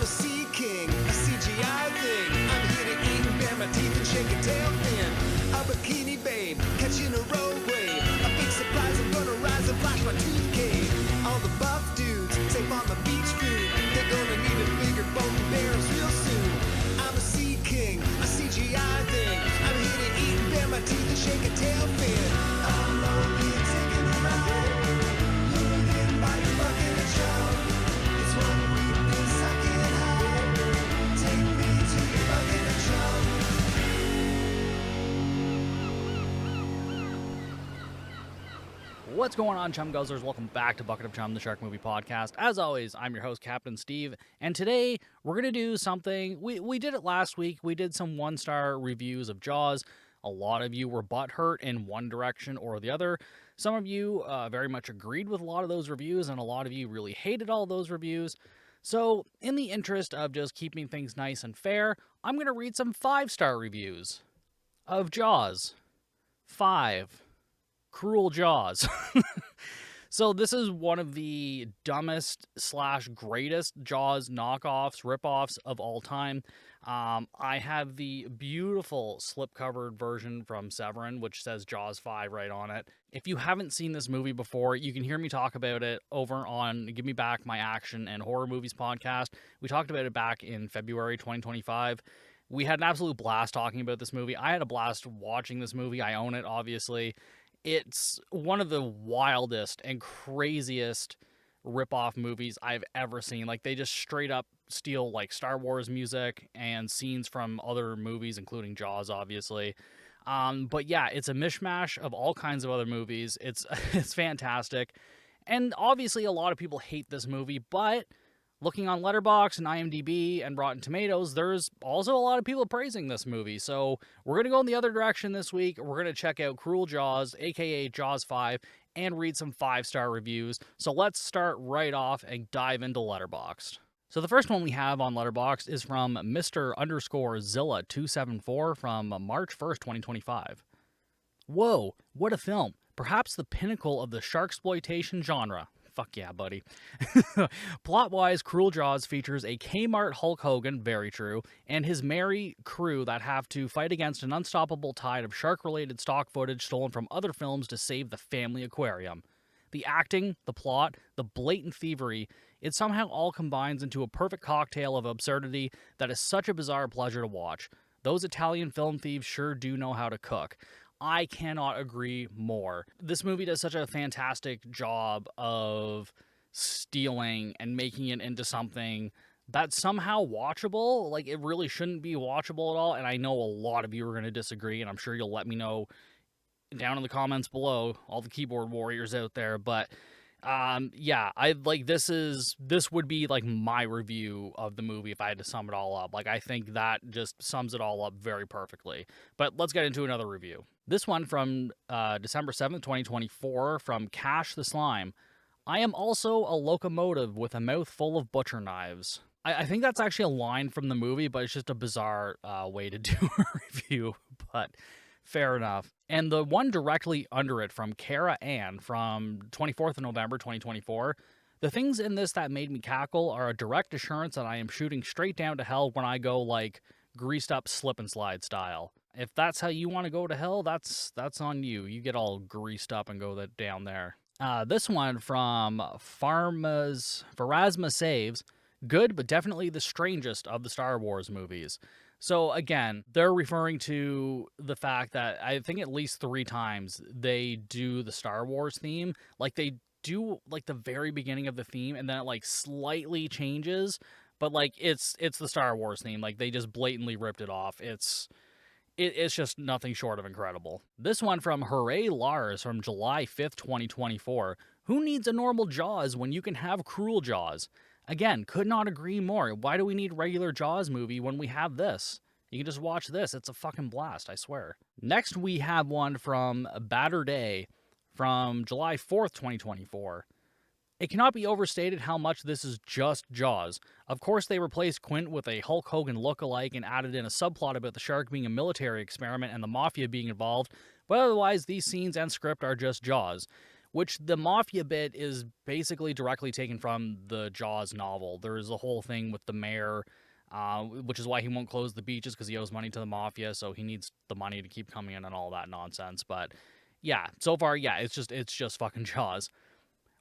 sea king, a CGI thing. I'm here to eat and bare my teeth and shake a tail fin. A bikini babe, catching a road wave. A big surprise, I'm gonna rise and flash my tooth cane. All the buff dudes, safe on the beach food. They're gonna need a bigger boat and barrels real soon. I'm a sea king, a CGI thing. I'm here to eat and bare my teeth and shake a tail fin. I'm lonely and taking a ride. Lured in by your bucket and shove. It's one weakness I can't hide. Take me to your bucket and shove. What's going on, Chum Guzzlers? Welcome back to Bucket of Chum, the Shark Movie Podcast. As always, I'm your host, Captain Steve, and today we're going to do something. We did it last week. We did some one-star reviews of Jaws. A lot of you were butthurt in one direction or the other. Some of you very much agreed with a lot of those reviews, and a lot of you really hated all those reviews. So, in the interest of just keeping things nice and fair, I'm going to read some 5-star reviews of Jaws. 5. Cruel Jaws. So this is one of the dumbest / greatest Jaws knockoffs, ripoffs of all time. I have the beautiful slip-covered version from Severin, which says Jaws 5 right on it. If you haven't seen this movie before, you can hear me talk about it over on Give Me Back My Action and Horror Movies podcast. We talked about it back in February 2025. We had an absolute blast talking about this movie. I had a blast watching this movie. I own it, obviously. It's one of the wildest and craziest rip-off movies I've ever seen. Like, they just straight up steal, like, Star Wars music and scenes from other movies, including Jaws, obviously. But yeah, it's a mishmash of all kinds of other movies. It's fantastic. And obviously a lot of people hate this movie, but looking on Letterboxd and iMDB and Rotten Tomatoes, there's also a lot of people praising this movie. So we're going to go in the other direction this week. We're going to check out Cruel Jaws, a.k.a. Jaws 5, and read some 5-star reviews. So let's start right off and dive into Letterboxd. So the first one we have on Letterboxd is from Mr_Zilla274 from March 1st, 2025. Whoa, what a film. Perhaps the pinnacle of the sharksploitation genre. Fuck yeah, buddy. Plot-wise, Cruel Jaws features a Kmart Hulk Hogan, very true, and his merry crew that have to fight against an unstoppable tide of shark-related stock footage stolen from other films to save the family aquarium. The acting, the plot, the blatant thievery, it somehow all combines into a perfect cocktail of absurdity that is such a bizarre pleasure to watch. Those Italian film thieves sure do know how to cook. I cannot agree more. This movie does such a fantastic job of stealing and making it into something that's somehow watchable. Like, it really shouldn't be watchable at all, and I know a lot of you are going to disagree, and I'm sure you'll let me know down in the comments below, all the keyboard warriors out there, but yeah, I like this would be like my review of the movie if I had to sum it all up. Like, I think that just sums it all up very perfectly. But let's get into another review. This one from December 7th, 2024 from Cash the Slime. I am also a locomotive with a mouth full of butcher knives. I think that's actually a line from the movie, but it's just a bizarre way to do a review, but fair enough. And the one directly under it from Kara Ann from 24th of November, 2024. The things in this that made me cackle are a direct assurance that I am shooting straight down to hell when I go, like, greased up slip and slide style. If that's how you want to go to hell, that's on you. You get all greased up and go down there. This one from Pharasma Saves. Good, but definitely the strangest of the Star Wars movies. So again, they're referring to the fact that I think at least 3 times they do the Star Wars theme. Like, they do like the very beginning of the theme and then it like slightly changes, but like it's the Star Wars theme. Like, they just blatantly ripped it off. It's just nothing short of incredible. This one from Hooray Lars from July 5th, 2024. Who needs a normal Jaws when you can have Cruel Jaws? Again, could not agree more. Why do we need regular Jaws movie when we have this? You can just watch this. It's a fucking blast, I swear. Next, we have one from Batter Day from July 4th, 2024. It cannot be overstated how much this is just Jaws. Of course, they replaced Quint with a Hulk Hogan look-alike and added in a subplot about the shark being a military experiment and the mafia being involved, but otherwise, these scenes and script are just Jaws. which the mafia bit is basically directly taken from the Jaws novel. There's a whole thing with the mayor, which is why he won't close the beaches, because he owes money to the mafia, so he needs the money to keep coming in and all that nonsense. But yeah, so far, yeah, it's just fucking Jaws.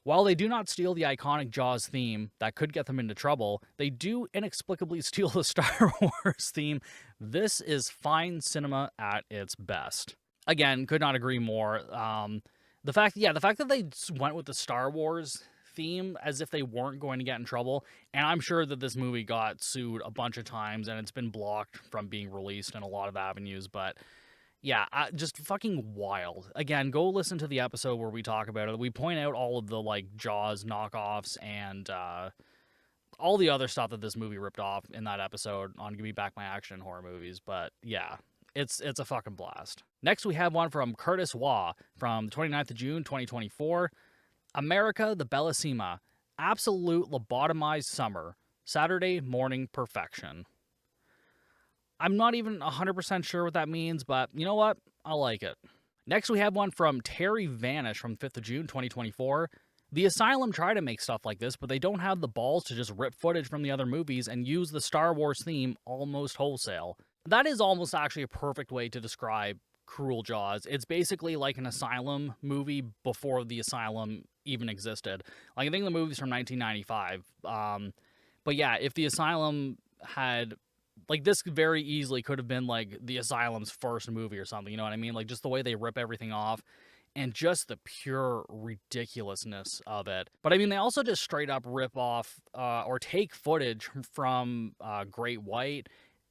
While they do not steal the iconic Jaws theme that could get them into trouble, they do inexplicably steal the Star Wars theme. This is fine cinema at its best. Again, could not agree more. The fact that they went with the Star Wars theme as if they weren't going to get in trouble, and I'm sure that this movie got sued a bunch of times and it's been blocked from being released in a lot of avenues, but yeah, just fucking wild. Again, go listen to the episode where we talk about it. We point out all of the, like, Jaws knockoffs and all the other stuff that this movie ripped off in that episode on Give Me Back My Action horror movies. But yeah, it's a fucking blast. Next, we have one from Curtis Waugh from the 29th of June, 2024. America the Bellissima. Absolute lobotomized summer. Saturday morning perfection. I'm not even 100% sure what that means, but you know what? I like it. Next, we have one from Terry Vanish from 5th of June, 2024. The Asylum try to make stuff like this, but they don't have the balls to just rip footage from the other movies and use the Star Wars theme almost wholesale. That is almost actually a perfect way to describe Cruel Jaws. It's basically like an Asylum movie before the Asylum even existed. Like, I think the movie's from 1995. But yeah, if the Asylum had... Like, this very easily could have been, like, the Asylum's first movie or something, you know what I mean? Like, just the way they rip everything off and just the pure ridiculousness of it. But, I mean, they also just straight up rip off or take footage from Great White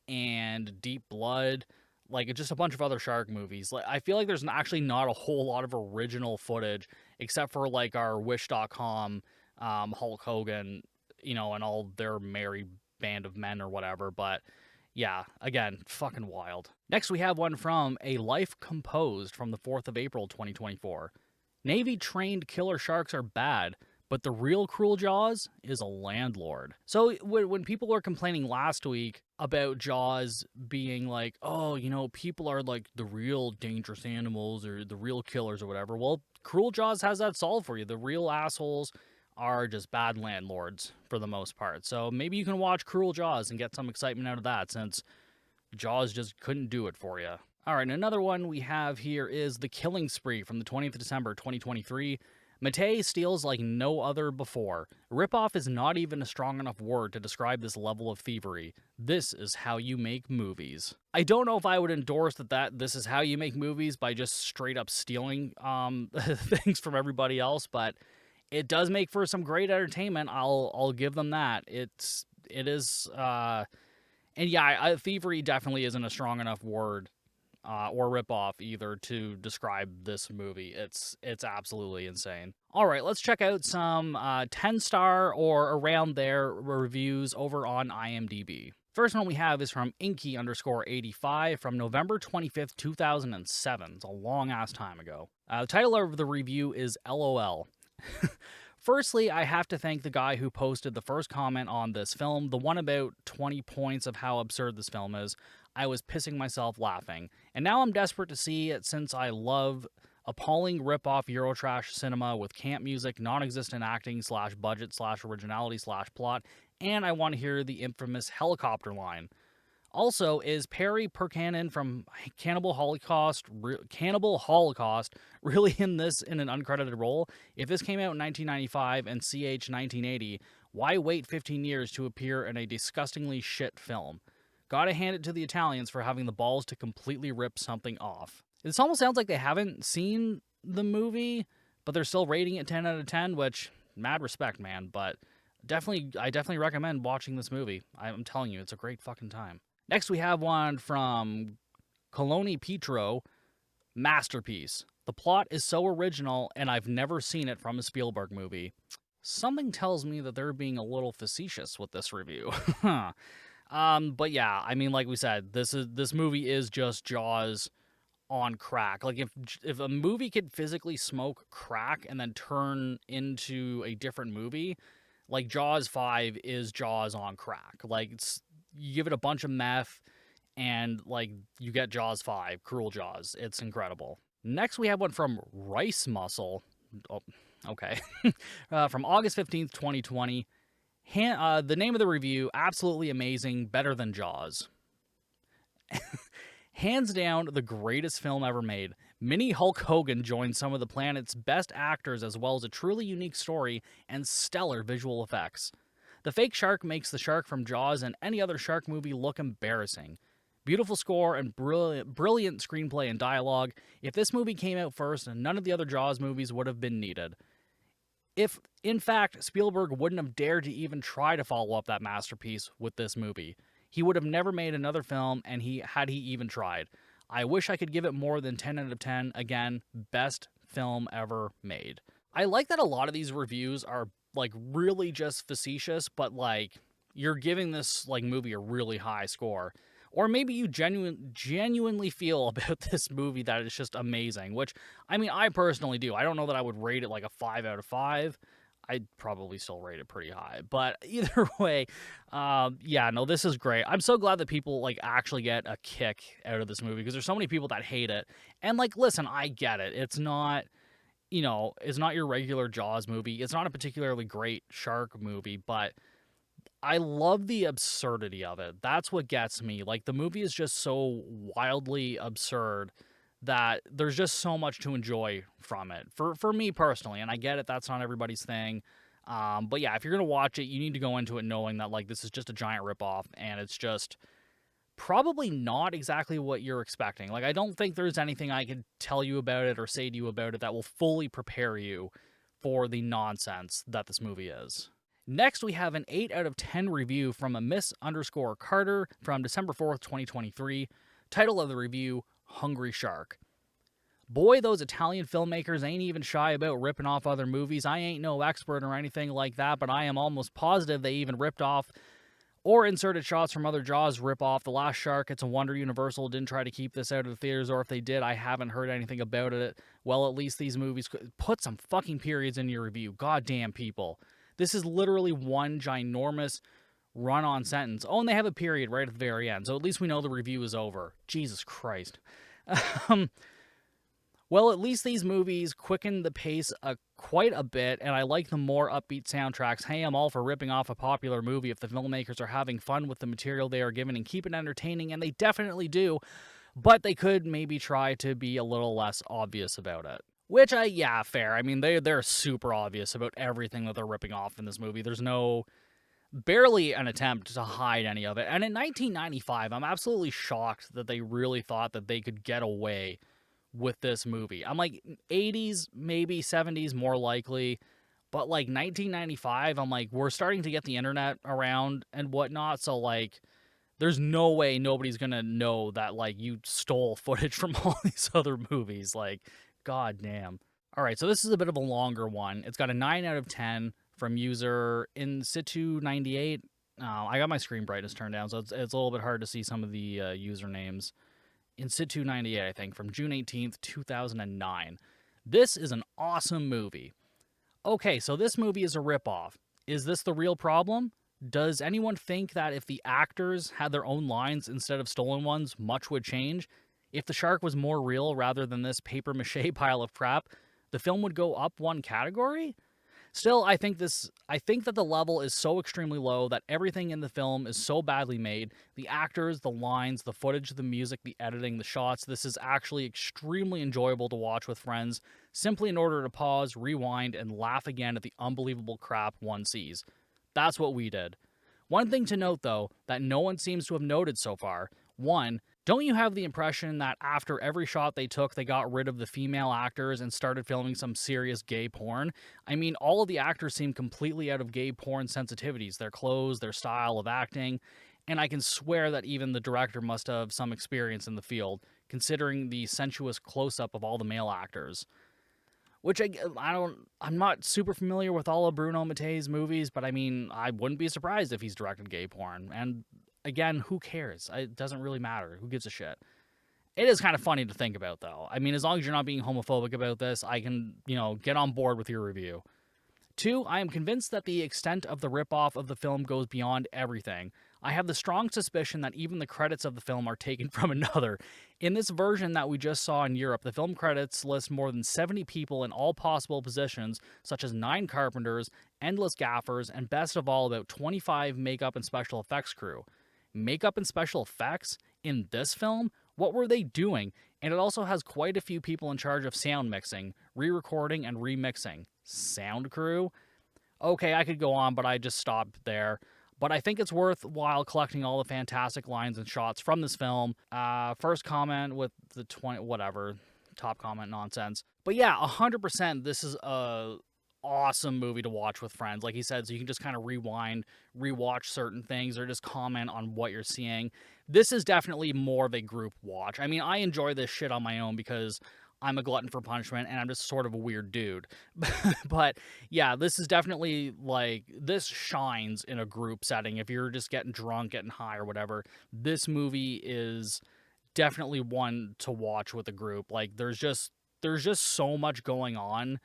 and Deep Blood, like, just a bunch of other shark movies. Like, I feel like there's actually not a whole lot of original footage except for, like, our Wish.com Hulk Hogan, you know, and all their merry band of men or whatever. But yeah, again, fucking wild. Next, we have one from A Life Composed from the 4th of April, 2024. Navy-trained killer sharks are bad, but the real Cruel Jaws is a landlord. So when people were complaining last week about Jaws being like, oh, you know, people are like the real dangerous animals or the real killers or whatever, well, Cruel Jaws has that solved for you. The real assholes are just bad landlords for the most part. So maybe you can watch Cruel Jaws and get some excitement out of that, since Jaws just couldn't do it for you. All right, another one we have here is The Killing Spree from the 20th of December, 2023. Matei steals like no other before. Ripoff is not even a strong enough word to describe this level of thievery. This is how you make movies. I don't know if I would endorse that this is how you make movies by just straight up stealing things from everybody else, but it does make for some great entertainment. I'll give them that. It is, and yeah, thievery definitely isn't a strong enough word, or ripoff either, to describe this movie. It's absolutely insane. All right, let's check out some 10-star or around there reviews over on IMDb. First one we have is from Inky_85 from November 25th, 2007. It's a long ass time ago. The title of the review is LOL. Firstly, I have to thank the guy who posted the first comment on this film, the one about 20 points of how absurd this film is. I was pissing myself laughing. And now I'm desperate to see it, since I love appalling rip-off Eurotrash cinema with camp music, non-existent acting / budget / originality / plot, and I want to hear the infamous helicopter line. Also, is Perry Perkanen from Cannibal Holocaust really in this in an uncredited role? If this came out in 1995 and CH 1980, why wait 15 years to appear in a disgustingly shit film? Gotta hand it to the Italians for having the balls to completely rip something off. This almost sounds like they haven't seen the movie, but they're still rating it 10 out of 10, which, mad respect, man. But I definitely recommend watching this movie. I'm telling you, it's a great fucking time. Next, we have one from Coloni Petro, Masterpiece. The plot is so original, and I've never seen it from a Spielberg movie. Something tells me that they're being a little facetious with this review. But yeah, I mean, like we said, this movie is just Jaws on crack. Like, if a movie could physically smoke crack and then turn into a different movie, like, Jaws 5 is Jaws on crack. Like, you give it a bunch of meth, and, like, you get Jaws 5, Cruel Jaws. It's incredible. Next, we have one from Rice Muscle. Oh, okay. From August 15th, 2020. The name of the review, absolutely amazing, better than Jaws. Hands down, the greatest film ever made. Mini Hulk Hogan joins some of the planet's best actors as well as a truly unique story and stellar visual effects. The fake shark makes the shark from Jaws and any other shark movie look embarrassing. Beautiful score and brilliant screenplay and dialogue. If this movie came out first, none of the other Jaws movies would have been needed. If, in fact, Spielberg wouldn't have dared to even try to follow up that masterpiece with this movie. He would have never made another film, and had he even tried. I wish I could give it more than 10 out of 10. Again, best film ever made. I like that a lot of these reviews are, like, really just facetious, but, like, you're giving this, like, movie a really high score. Or maybe you genuinely feel about this movie that it's just amazing, which, I mean, I personally do. I don't know that I would rate it like a 5 out of 5. I'd probably still rate it pretty high. But either way, yeah, no, this is great. I'm so glad that people, like, actually get a kick out of this movie because there's so many people that hate it. And, like, listen, I get it. It's not, you know, it's not your regular Jaws movie. It's not a particularly great shark movie, but I love the absurdity of it. That's what gets me. Like, the movie is just so wildly absurd that there's just so much to enjoy from it. For me personally, and I get it, that's not everybody's thing. But yeah, if you're going to watch it, you need to go into it knowing that, like, this is just a giant ripoff, and it's just probably not exactly what you're expecting. Like, I don't think there's anything I could tell you about it or say to you about it that will fully prepare you for the nonsense that this movie is. Next, we have an 8 out of 10 review from a Miss_Carter from December 4th, 2023. Title of the review, Hungry Shark. Boy, those Italian filmmakers ain't even shy about ripping off other movies. I ain't no expert or anything like that, but I am almost positive they even ripped off or inserted shots from other Jaws rip-off. The Last Shark, It's a Wonder Universal didn't try to keep this out of the theaters, or if they did, I haven't heard anything about it. Well, at least these movies put some fucking periods in your review. Goddamn people. This is literally one ginormous run-on sentence. Oh, and they have a period right at the very end, so at least we know the review is over. Jesus Christ. Well, at least these movies quicken the pace quite a bit, and I like the more upbeat soundtracks. Hey, I'm all for ripping off a popular movie if the filmmakers are having fun with the material they are given and keep it entertaining, and they definitely do, but they could maybe try to be a little less obvious about it. Which, yeah, fair. I mean, they're super obvious about everything that they're ripping off in this movie. There's barely an attempt to hide any of it. And in 1995, I'm absolutely shocked that they really thought that they could get away with this movie. I'm like, 80s, maybe 70s, more likely. But, like, 1995, I'm like, we're starting to get the internet around and whatnot. So, like, there's no way nobody's going to know that, like, you stole footage from all these other movies. Like, god damn. All right, so this is a bit of a longer one. It's got a 9 out of 10 from user InSitu98. I got my screen brightness turned down, so it's a little bit hard to see some of the usernames. InSitu98, I think, from June 18th, 2009. This is an awesome movie. Okay, so this movie is a ripoff. Is this the real problem? Does anyone think that if the actors had their own lines instead of stolen ones, much would change? If the shark was more real rather than this papier-mâché pile of crap, the film would go up one category? Still, I think that the level is so extremely low that everything in the film is so badly made. The actors, the lines, the footage, the music, the editing, the shots. This is actually extremely enjoyable to watch with friends, simply in order to pause, rewind, and laugh again at the unbelievable crap one sees. That's what we did. One thing to note, though, that no one seems to have noted so far. 1. Don't you have the impression that after every shot they took, they got rid of the female actors and started filming some serious gay porn? I mean, all of the actors seem completely out of gay porn sensitivities, their clothes, their style of acting, and I can swear that even the director must have some experience in the field, considering the sensuous close-up of all the male actors. Which I'm not super familiar with all of Bruno Mattei's movies, but I mean, I wouldn't be surprised if he's directed gay porn, and again, who cares? It doesn't really matter. Who gives a shit? It is kind of funny to think about, though. I mean, as long as you're not being homophobic about this, I can, get on board with your review. 2, I am convinced that the extent of the ripoff of the film goes beyond everything. I have the strong suspicion that even the credits of the film are taken from another. In this version that we just saw in Europe, the film credits list more than 70 people in all possible positions, such as 9 carpenters, endless gaffers, and best of all, about 25 makeup and special effects crew. Makeup and special effects in this film? What were they doing? And it also has quite a few people in charge of sound mixing, re-recording, and remixing. Sound crew? Okay, I could go on, but I just stopped there. But I think it's worthwhile collecting all the fantastic lines and shots from this film. First comment with the top comment nonsense. But yeah, 100%, this is a awesome movie to watch with friends. Like he said, so you can just kind of rewind, rewatch certain things, or just comment on what you're seeing. This is definitely more of a group watch. I mean, I enjoy this shit on my own because I'm a glutton for punishment and I'm just sort of a weird dude. But yeah, this is definitely like, this shines in a group setting. If you're just getting drunk, getting high or whatever, this movie is definitely one to watch with a group. Like there's just so much going on.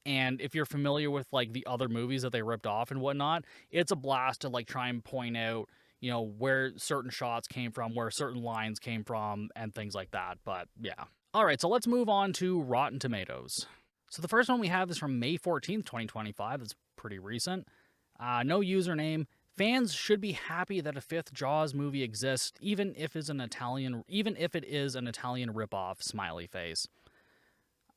And if you're familiar with like the other movies that they ripped off and whatnot, it's a blast to like try and point out, you know, where certain shots came from, where certain lines came from, and things like that. But yeah. All right, so let's move on to Rotten Tomatoes. So the first one we have is from May 14th, 2025. It's pretty recent. No username. Fans should be happy that a 5th Jaws movie exists, even if it is an Italian ripoff, smiley face.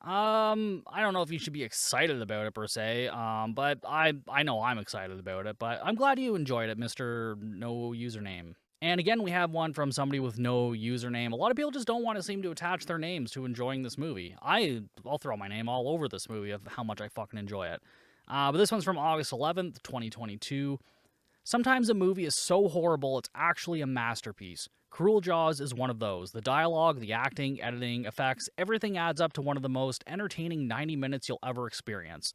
I don't know if you should be excited about it per se, but I know I'm excited about it, but I'm glad you enjoyed it, Mr. No Username. And again, we have one from somebody with no username. A lot of people just don't want to seem to attach their names to enjoying this movie. I'll throw my name all over this movie of how much I fucking enjoy it. But this one's from August 11th, 2022. Sometimes a movie is so horrible it's actually a masterpiece. Cruel Jaws is one of those. The dialogue, the acting, editing, effects, everything adds up to one of the most entertaining 90 minutes you'll ever experience.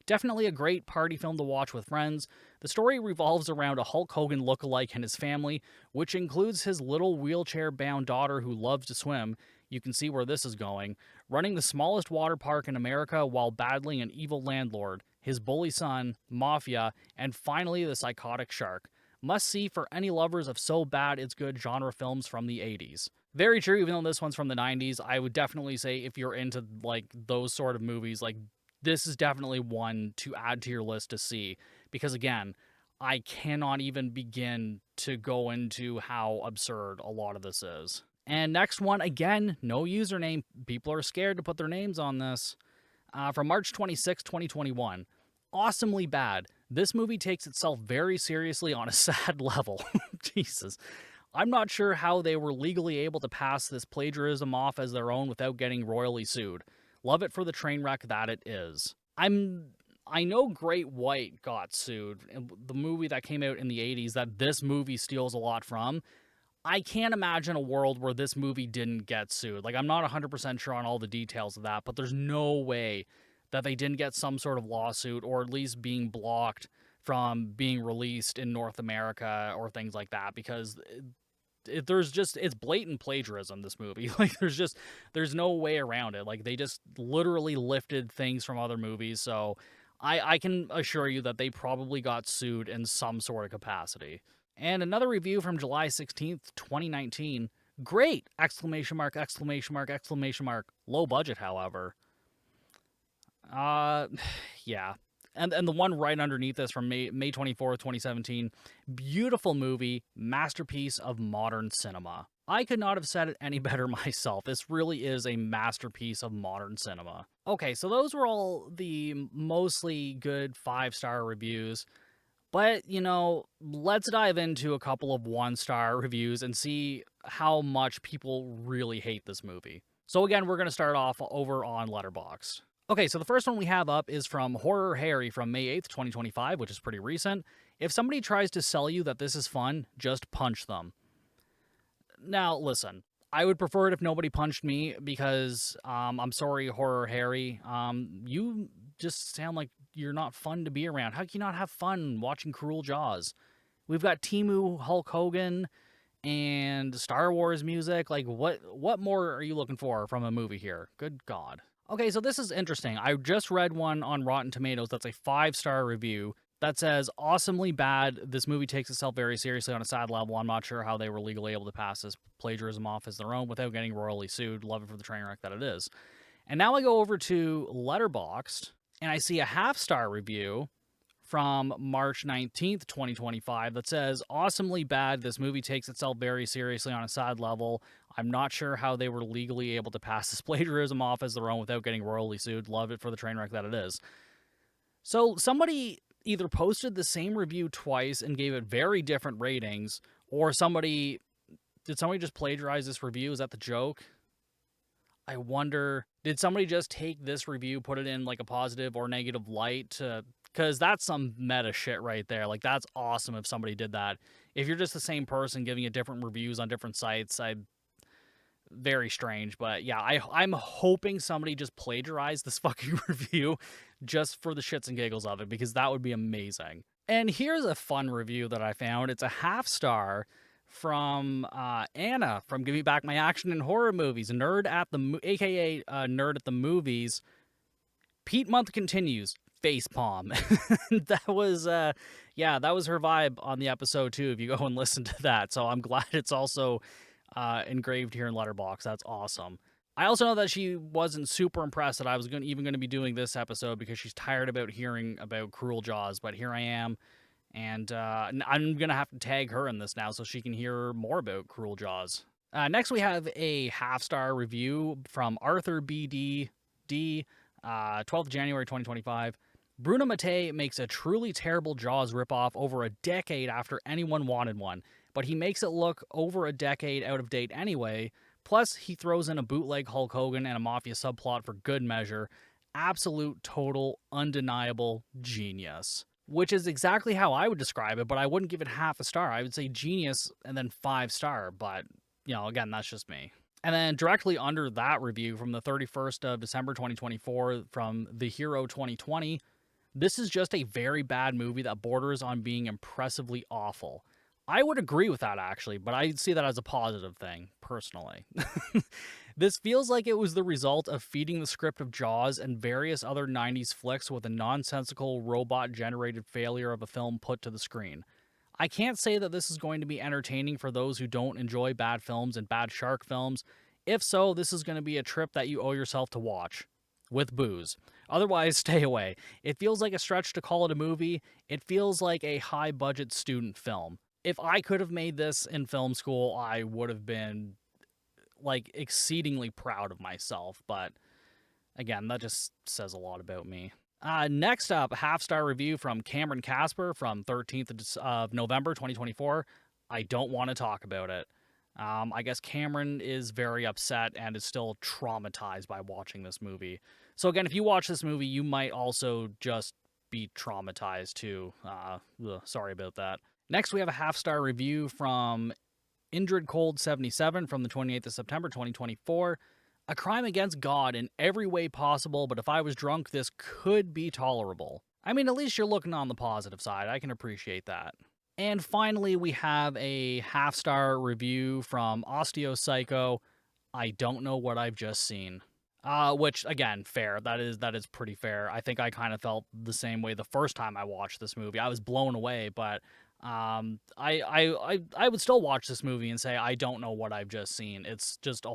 Definitely a great party film to watch with friends. The story revolves around a Hulk Hogan lookalike and his family, which includes his little wheelchair-bound daughter who loves to swim. You can see where this is going. Running the smallest water park in America while battling an evil landlord, his bully son, mafia, and finally the psychotic shark. Must see for any lovers of so bad it's good genre films from the 80s. Very true, even though this one's from the 90s, I would definitely say if you're into like those sort of movies, like this is definitely one to add to your list to see. Because again, I cannot even begin to go into how absurd a lot of this is. And next one, again, no username. People are scared to put their names on this. From March 26, 2021. Awesomely bad. This movie takes itself very seriously on a sad level. Jesus. I'm not sure how they were legally able to pass this plagiarism off as their own without getting royally sued. Love it for the train wreck that it is. I know Great White got sued, the movie that came out in the 80s that this movie steals a lot from. I can't imagine a world where this movie didn't get sued. Like, I'm not 100% sure on all the details of that, but there's no way that they didn't get some sort of lawsuit or at least being blocked from being released in North America or things like that, because it's blatant plagiarism, this movie. Like, there's no way around it. Like, they just literally lifted things from other movies, so I can assure you that they probably got sued in some sort of capacity. And another review from July 16th, 2019. Great! Exclamation mark, exclamation mark, exclamation mark. Low budget, however. Yeah. And the one right underneath this from May 24th, 2017. Beautiful movie, masterpiece of modern cinema. I could not have said it any better myself. This really is a masterpiece of modern cinema. Okay, so those were all the mostly good 5-star reviews. But, you know, let's dive into a couple of 1-star reviews and see how much people really hate this movie. So again, we're going to start off over on Letterboxd. Okay, so the first one we have up is from Horror Harry from May 8th, 2025, which is pretty recent. If somebody tries to sell you that this is fun, just punch them. Now, listen, I would prefer it if nobody punched me because, I'm sorry, Horror Harry, you just sound like you're not fun to be around. How can you not have fun watching Cruel Jaws? We've got Temu, Hulk Hogan, and Star Wars music. Like, what more are you looking for from a movie here? Good God. Okay, so this is interesting. I just read one on Rotten Tomatoes that's a 5-star review. that says, awesomely bad. This movie takes itself very seriously on a sad level. I'm not sure how they were legally able to pass this plagiarism off as their own without getting royally sued. Love it for the train wreck that it is. And now I go over to Letterboxd, and I see a half-star review from March 19th, 2025 that says, awesomely bad. This movie takes itself very seriously on a sad level. I'm not sure how they were legally able to pass this plagiarism off as their own without getting royally sued. Love it for the train wreck that it is. So somebody either posted the same review twice and gave it very different ratings, or did somebody just plagiarize this review? Is that the joke? I wonder, did somebody just take this review, put it in like a positive or negative light? Because that's some meta shit right there. Like, that's awesome if somebody did that. If you're just the same person giving it different reviews on different sites, very strange. But yeah, I'm hoping somebody just plagiarized this fucking review just for the shits and giggles of it, because that would be amazing. And here's a fun review that I found. It's a half-star from Anna from Give Me Back My Action and Horror Movies, a.k.a. Nerd at the Movies. Pete Month continues. Facepalm. That was her vibe on the episode too, if you go and listen to that. So I'm glad it's also engraved here in Letterboxd. That's awesome. I also know that she wasn't super impressed that I was even going to be doing this episode, because she's tired about hearing about Cruel Jaws, but here I am, and I'm going to have to tag her in this now so she can hear more about Cruel Jaws. Next, we have a half-star review from Arthur BD, 12th January 2025. Bruno Mattei makes a truly terrible Jaws ripoff over a decade after anyone wanted one, but he makes it look over a decade out of date anyway. Plus, he throws in a bootleg Hulk Hogan and a mafia subplot for good measure. Absolute, total, undeniable genius. Which is exactly how I would describe it, but I wouldn't give it half a star. I would say genius and then 5-star, but, again, that's just me. And then directly under that review from the 31st of December 2024 from The Hero 2020, this is just a very bad movie that borders on being impressively awful. I would agree with that, actually, but I see that as a positive thing, personally. This feels like it was the result of feeding the script of Jaws and various other 90s flicks with a nonsensical robot-generated failure of a film put to the screen. I can't say that this is going to be entertaining for those who don't enjoy bad films and bad shark films. If so, this is going to be a trip that you owe yourself to watch. With booze. Otherwise, stay away. It feels like a stretch to call it a movie. It feels like a high-budget student film. If I could have made this in film school, I would have been, exceedingly proud of myself. But, again, that just says a lot about me. Next up, half-star review from Cameron Casper from 13th of November 2024. I don't want to talk about it. I guess Cameron is very upset and is still traumatized by watching this movie. So again, if you watch this movie, you might also just be traumatized too. Sorry about that. Next, we have a half-star review from Indrid Cold 77 from the 28th of September 2024. A crime against God in every way possible, but if I was drunk, this could be tolerable. I mean, at least you're looking on the positive side. I can appreciate that. And finally, we have a half-star review from Osteopsycho. I don't know what I've just seen. Which, again, fair. That is pretty fair. I think I kind of felt the same way the first time I watched this movie. I was blown away, but I would still watch this movie and say I don't know what I've just seen. It's just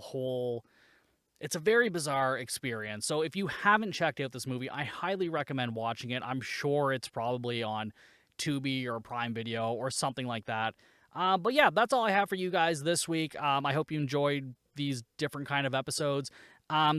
it's a very bizarre experience. So if you haven't checked out this movie, I highly recommend watching it. I'm sure it's probably on Tubi or Prime Video or something like that. But yeah, that's all I have for you guys this week. I hope you enjoyed these different kind of episodes.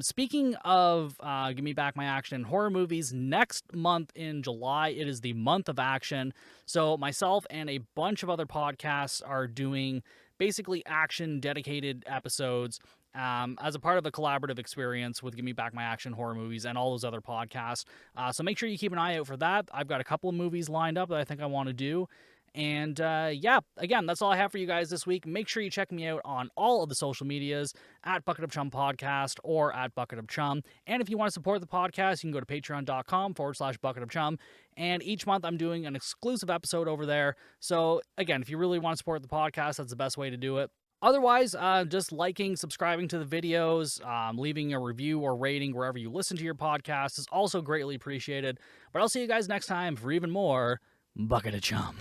Speaking of Give Me Back My Action and Horror Movies, next month in July, it is the month of action. So myself and a bunch of other podcasts are doing basically action-dedicated episodes as a part of a collaborative experience with Give Me Back My Action, Horror Movies, and all those other podcasts. So make sure you keep an eye out for that. I've got a couple of movies lined up that I think I want to do. And yeah, again, that's all I have for you guys this week. Make sure you check me out on all of the social medias at Bucket of Chum Podcast or at Bucket of Chum. And if you want to support the podcast, you can go to patreon.com/Bucket of Chum. And each month I'm doing an exclusive episode over there. So again, if you really want to support the podcast, that's the best way to do it. Otherwise, just liking, subscribing to the videos, leaving a review or rating wherever you listen to your podcast is also greatly appreciated. But I'll see you guys next time for even more Bucket of chum.